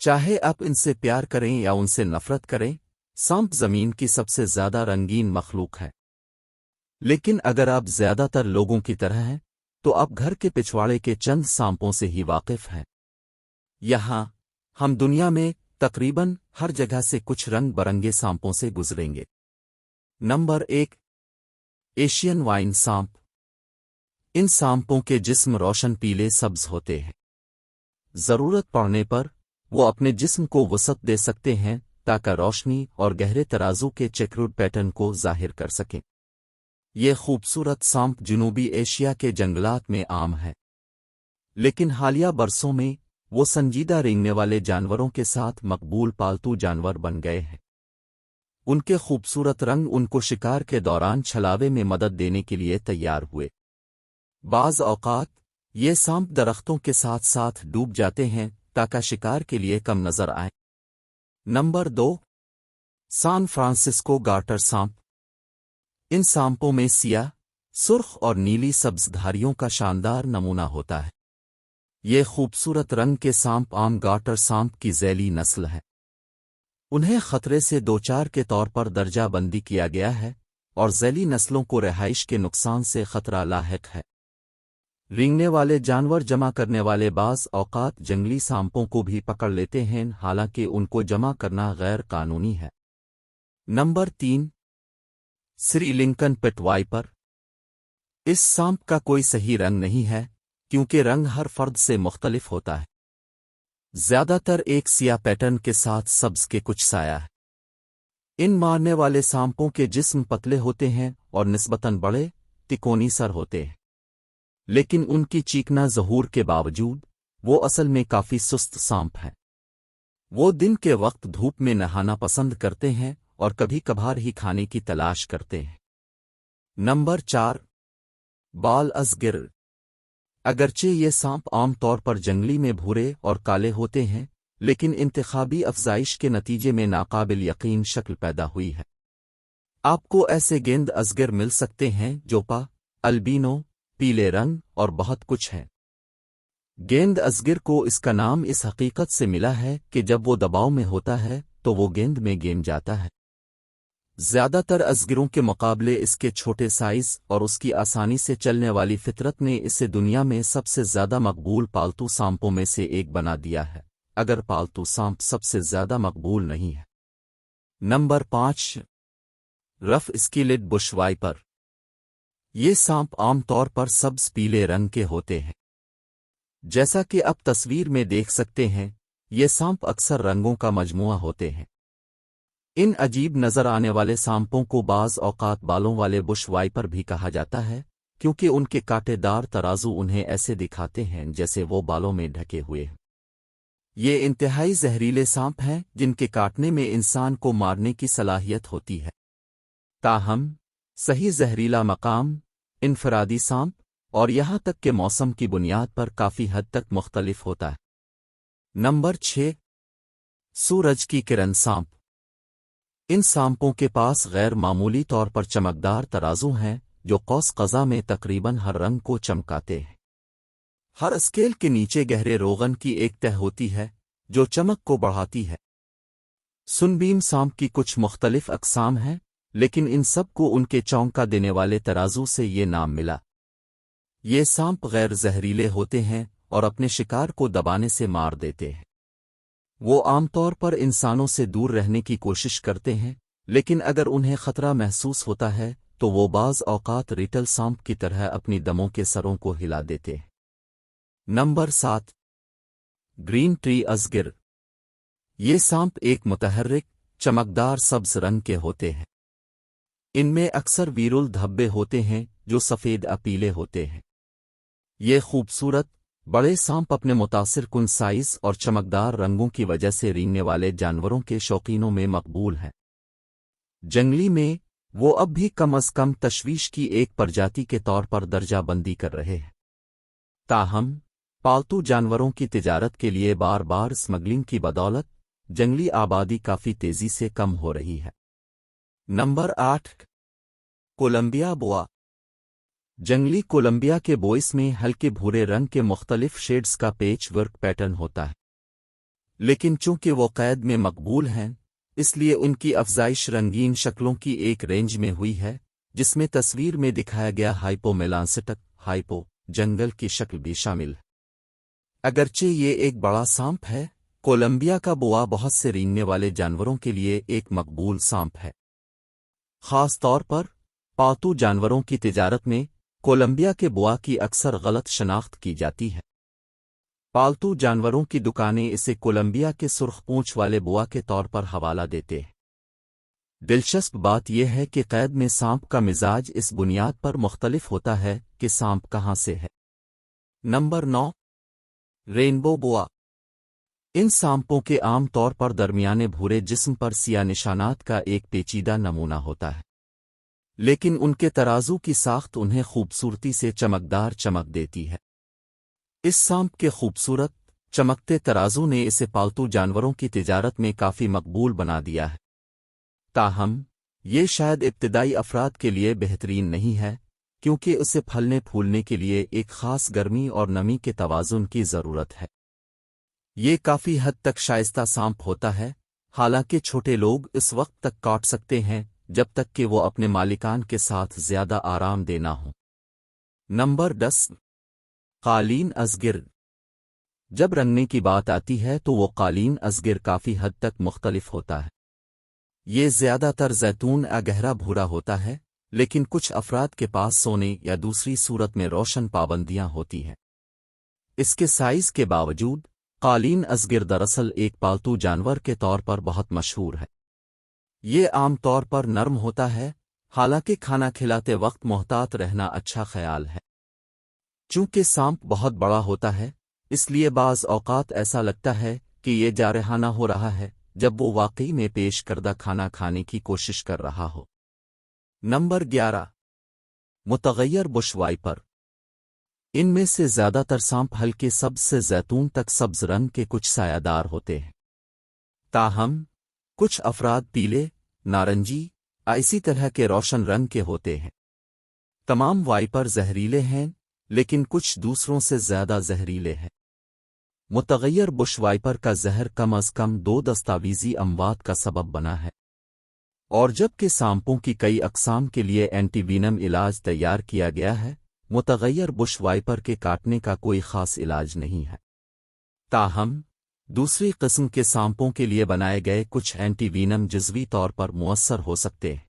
چاہے آپ ان سے پیار کریں یا ان سے نفرت کریں، سانپ زمین کی سب سے زیادہ رنگین مخلوق ہے۔ لیکن اگر آپ زیادہ تر لوگوں کی طرح ہیں تو آپ گھر کے پچھواڑے کے چند سانپوں سے ہی واقف ہیں۔ یہاں ہم دنیا میں تقریباً ہر جگہ سے کچھ رنگ برنگے سانپوں سے گزریں گے۔ نمبر 1، ایشین وائن سانپ۔ ان سانپوں کے جسم روشن پیلے سبز ہوتے ہیں۔ ضرورت پڑنے پر وہ اپنے جسم کو وسعت دے سکتے ہیں تاکہ روشنی اور گہرے ترازو کے چیکرڈ پیٹرن کو ظاہر کر سکیں۔ یہ خوبصورت سانپ جنوبی ایشیا کے جنگلات میں عام ہے، لیکن حالیہ برسوں میں وہ سنجیدہ رینگنے والے جانوروں کے ساتھ مقبول پالتو جانور بن گئے ہیں۔ ان کے خوبصورت رنگ ان کو شکار کے دوران چھلاوے میں مدد دینے کے لیے تیار ہوئے۔ بعض اوقات یہ سانپ درختوں کے ساتھ ساتھ ڈوب جاتے ہیں تاکہ شکار کے لیے کم نظر آئیں۔ نمبر 2، سان فرانسسکو گارٹر سانپ۔ ان سانپوں میں سیاہ، سرخ اور نیلی سبز دھاریوں کا شاندار نمونہ ہوتا ہے۔ یہ خوبصورت رنگ کے سانپ عام گارٹر سانپ کی ذیلی نسل ہے۔ انہیں خطرے سے دوچار کے طور پر درجہ بندی کیا گیا ہے اور ذیلی نسلوں کو رہائش کے نقصان سے خطرہ لاحق ہے۔ رینگنے والے جانور جمع کرنے والے بعض اوقات جنگلی سانپوں کو بھی پکڑ لیتے ہیں، حالانکہ ان کو جمع کرنا غیر قانونی ہے۔ نمبر 3، سری لنکن پٹ وائپر۔ اس سانپ کا کوئی صحیح رنگ نہیں ہے کیونکہ رنگ ہر فرد سے مختلف ہوتا ہے۔ زیادہ تر ایک سیاہ پیٹرن کے ساتھ سبز کے کچھ سایہ ہے۔ ان مارنے والے سانپوں کے جسم پتلے ہوتے ہیں اور نسبتاً بڑے، تکونی سر ہوتے ہیں، لیکن ان کی چیکنا ظہور کے باوجود وہ اصل میں کافی سست سانپ ہیں۔ وہ دن کے وقت دھوپ میں نہانا پسند کرتے ہیں اور کبھی کبھار ہی کھانے کی تلاش کرتے ہیں۔ نمبر 4، بال ازگر۔ اگرچہ یہ سانپ عام طور پر جنگلی میں بھورے اور کالے ہوتے ہیں، لیکن انتخابی افزائش کے نتیجے میں ناقابل یقین شکل پیدا ہوئی ہے۔ آپ کو ایسے گیند ازگر مل سکتے ہیں جو البینو، پیلے رنگ اور بہت کچھ ہے۔ گیند ازگر کو اس کا نام اس حقیقت سے ملا ہے کہ جب وہ دباؤ میں ہوتا ہے تو وہ گیند میں گیم جاتا ہے۔ زیادہ تر ازگروں کے مقابلے اس کے چھوٹے سائز اور اس کی آسانی سے چلنے والی فطرت نے اسے دنیا میں سب سے زیادہ مقبول پالتو سانپوں میں سے ایک بنا دیا ہے، اگر پالتو سانپ سب سے زیادہ مقبول نہیں ہے۔ نمبر 5، رف اسکیلڈ بش وائپر۔ یہ سانپ عام طور پر سبز پیلے رنگ کے ہوتے ہیں۔ جیسا کہ آپ تصویر میں دیکھ سکتے ہیں، یہ سانپ اکثر رنگوں کا مجموعہ ہوتے ہیں۔ ان عجیب نظر آنے والے سانپوں کو بعض اوقات بالوں والے بش وائپر بھی کہا جاتا ہے، کیونکہ ان کے کانٹے دار ترازو انہیں ایسے دکھاتے ہیں جیسے وہ بالوں میں ڈھکے ہوئے ہیں۔ یہ انتہائی زہریلے سانپ ہیں جن کے کاٹنے میں انسان کو مارنے کی صلاحیت ہوتی ہے۔ تاہم صحیح زہریلا مقام، انفرادی سانپ اور یہاں تک کہ موسم کی بنیاد پر کافی حد تک مختلف ہوتا ہے۔ نمبر 6، سورج کی کرن سانپ۔ ان سانپوں کے پاس غیر معمولی طور پر چمکدار ترازو ہیں جو قوس قزح میں تقریباً ہر رنگ کو چمکاتے ہیں۔ ہر اسکیل کے نیچے گہرے روغن کی ایک تہ ہوتی ہے جو چمک کو بڑھاتی ہے۔ سنبیم سانپ کی کچھ مختلف اقسام ہیں، لیکن ان سب کو ان کے چونکا دینے والے ترازو سے یہ نام ملا۔ یہ سانپ غیر زہریلے ہوتے ہیں اور اپنے شکار کو دبانے سے مار دیتے ہیں۔ وہ عام طور پر انسانوں سے دور رہنے کی کوشش کرتے ہیں، لیکن اگر انہیں خطرہ محسوس ہوتا ہے تو وہ بعض اوقات ریٹل سانپ کی طرح اپنی دموں کے سروں کو ہلا دیتے ہیں۔ نمبر 7، گرین ٹری ازگر۔ یہ سانپ ایک متحرک، چمکدار سبز رنگ کے ہوتے ہیں۔ ان میں اکثر ویرول دھبے ہوتے ہیں جو سفید پیلے ہوتے ہیں۔ یہ خوبصورت بڑے سانپ اپنے متاثر کن سائز اور چمکدار رنگوں کی وجہ سے رینگنے والے جانوروں کے شوقینوں میں مقبول ہیں۔ جنگلی میں وہ اب بھی کم از کم تشویش کی ایک پرجاتی کے طور پر درجہ بندی کر رہے ہیں۔ تاہم پالتو جانوروں کی تجارت کے لیے بار بار اسمگلنگ کی بدولت جنگلی آبادی کافی تیزی سے کم ہو رہی ہے۔ نمبر 8، کولمبیا بوا۔ جنگلی کولمبیا کے بوئس میں ہلکے بھورے رنگ کے مختلف شیڈز کا پیچ ورک پیٹرن ہوتا ہے، لیکن چونکہ وہ قید میں مقبول ہیں اس لیے ان کی افزائش رنگین شکلوں کی ایک رینج میں ہوئی ہے، جس میں تصویر میں دکھایا گیا ہائپو میلانسٹک ہائپو جنگل کی شکل بھی شامل ہے۔ اگرچہ یہ ایک بڑا سانپ ہے، کولمبیا کا بوا بہت سے رینگنے والے جانوروں کے لیے ایک مقبول سانپ ہے۔ خاص طور پر پالتو جانوروں کی تجارت میں کولمبیا کے بوا کی اکثر غلط شناخت کی جاتی ہے۔ پالتو جانوروں کی دکانیں اسے کولمبیا کے سرخ پونچھ والے بوا کے طور پر حوالہ دیتے ہیں۔ دلچسپ بات یہ ہے کہ قید میں سانپ کا مزاج اس بنیاد پر مختلف ہوتا ہے کہ سانپ کہاں سے ہے۔ نمبر 9، رینبو بوا۔ ان سانپوں کے عام طور پر درمیانے بھورے جسم پر سیاہ نشانات کا ایک پیچیدہ نمونہ ہوتا ہے، لیکن ان کے ترازو کی ساخت انہیں خوبصورتی سے چمکدار چمک دیتی ہے۔ اس سانپ کے خوبصورت چمکتے ترازو نے اسے پالتو جانوروں کی تجارت میں کافی مقبول بنا دیا ہے۔ تاہم یہ شاید ابتدائی افراد کے لیے بہترین نہیں ہے، کیونکہ اسے پھلنے پھولنے کے لیے ایک خاص گرمی اور نمی کے توازن کی ضرورت ہے۔ یہ کافی حد تک شائستہ سانپ ہوتا ہے، حالانکہ چھوٹے لوگ اس وقت تک کاٹ سکتے ہیں جب تک کہ وہ اپنے مالکان کے ساتھ زیادہ آرام دہ نہ ہوں۔ نمبر 10، قالین ازگر۔ جب رنگنے کی بات آتی ہے تو وہ قالین ازگر کافی حد تک مختلف ہوتا ہے۔ یہ زیادہ تر زیتون یا گہرا بھورا ہوتا ہے، لیکن کچھ افراد کے پاس سونے یا دوسری صورت میں روشن پابندیاں ہوتی ہیں۔ اس کے سائز کے باوجود قالین ازگر دراصل ایک پالتو جانور کے طور پر بہت مشہور ہے۔ یہ عام طور پر نرم ہوتا ہے، حالانکہ کھانا کھلاتے وقت محتاط رہنا اچھا خیال ہے۔ چونکہ سانپ بہت بڑا ہوتا ہے، اس لیے بعض اوقات ایسا لگتا ہے کہ یہ جارحانہ ہو رہا ہے جب وہ واقعی میں پیش کردہ کھانا کھانے کی کوشش کر رہا ہو۔ نمبر 11، متغیر بش وائپر۔ ان میں سے زیادہ تر سانپ ہلکے سبز سے زیتون تک سبز رنگ کے کچھ سایہ دار ہوتے ہیں، تاہم کچھ افراد پیلے، نارنجی یا اسی طرح کے روشن رنگ کے ہوتے ہیں۔ تمام وائپر زہریلے ہیں، لیکن کچھ دوسروں سے زیادہ زہریلے ہیں۔ متغیر بش وائپر کا زہر کم از کم 2 دستاویزی اموات کا سبب بنا ہے، اور جبکہ سانپوں کی کئی اقسام کے لیے اینٹی وینم علاج تیار کیا گیا ہے، متغیر بش وائپر کے کاٹنے کا کوئی خاص علاج نہیں ہے۔ تاہم دوسری قسم کے سانپوں کے لیے بنائے گئے کچھ اینٹی وینم جزوی طور پر مؤثر ہو سکتے ہیں۔